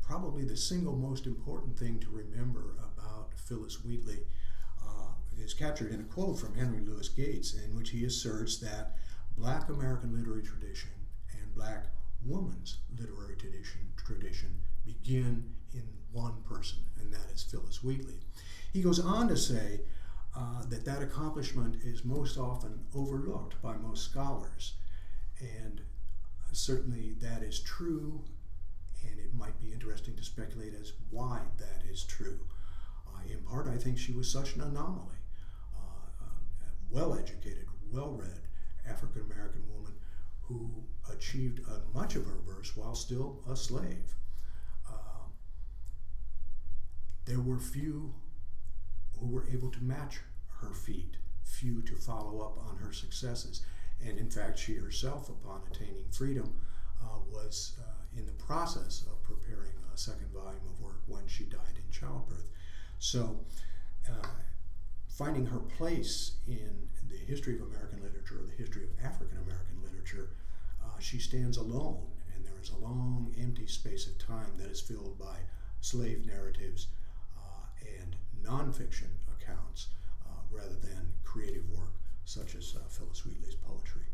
probably the single most important thing to remember about Phyllis Wheatley is captured in a quote from Henry Louis Gates, in which he asserts that Black American literary tradition and Black woman's literary tradition begin in one person, and that is Phyllis Wheatley. He goes on to say that accomplishment is most often overlooked by most scholars, and certainly that is true, and it might be interesting to speculate as why that is true. In part, I think she was such an anomaly, a well-educated, well-read African-American woman who achieved much of her verse while still a slave. There were few who were able to match her feat, few to follow up on her successes. And in fact, she herself, upon attaining freedom, was in the process of preparing a second volume of work when she died in childbirth. So finding her place in the history of American literature, or the history of African American literature, she stands alone, and there is a long empty space of time that is filled by slave narratives and nonfiction accounts rather than creative work such as Phyllis Wheatley's poetry.